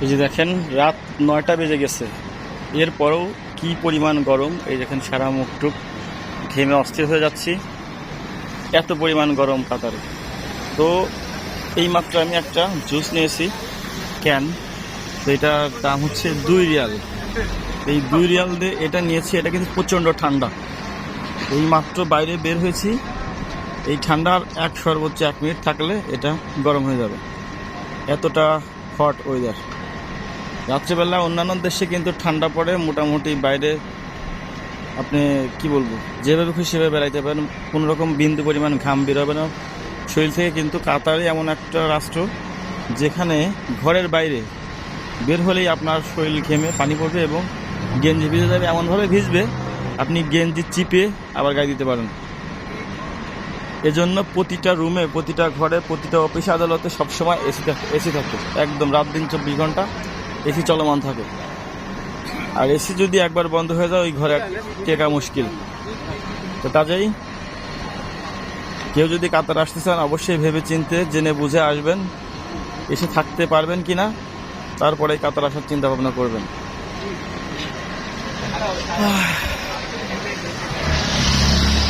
এই যে দেখেন রাত 9টা বেজে গেছে, এরপরেও কি পরিমাণ গরম। এই দেখেন সারা মুখটুক ঘেমে অস্থির হয়ে যাচ্ছি, এত পরিমাণ গরম কাতারে। তো এইমাত্র আমি একটা জুস নিয়েছি ক্যান, তো এটার দাম হচ্ছে 2 রিয়াল। এই 2 রিয়াল দিয়ে এটা নিয়েছি, এটা কিন্তু প্রচণ্ড ঠান্ডা। এই মাত্র বাইরে বের হয়েছি, এই ঠান্ডার সর্বোচ্চ 1 মিনিট থাকলে এটা গরম হয়ে যাবে, এতটা হট ওয়েদার। রাত্রেবেলা অন্যান্য দেশে কিন্তু ঠান্ডা পড়ে, মোটামুটি বাইরে আপনি কি বলবো, যেভাবে খুশি সেভাবে বেড়াইতে পারেন, কোনো রকম বিন্দু পরিমাণ ঘাম বেরোবে না শরীর থেকে। কিন্তু কাতারে এমন একটা রাষ্ট্র যেখানে ঘরের বাইরে বের হলেই আপনার শরীর ঘেমে পানি পড়বে এবং গেঞ্জি ভিজে যাবে, এমনভাবে ভিজবে আপনি গেঞ্জি চিপে আবার গায়ে দিতে পারেন। এজন্য প্রতিটা রুমে, প্রতিটা ঘরে, প্রতিটা অফিস আদালতে সবসময় এসি থাকে, একদম রাত দিন 24 ঘন্টা এসি চলমান থাকে। আর এসি যদি একবার বন্ধ হয়ে যায় ওই ঘরে টেকা মুশকিল। তো কাজেই কেউ যদি কাতার আসতে চান অবশ্যই ভেবে চিন্তে জেনে বুঝে আসবেন, এসে থাকতে পারবেন কিনা তারপরে কাতার আসার চিন্তা ভাবনা করবেন।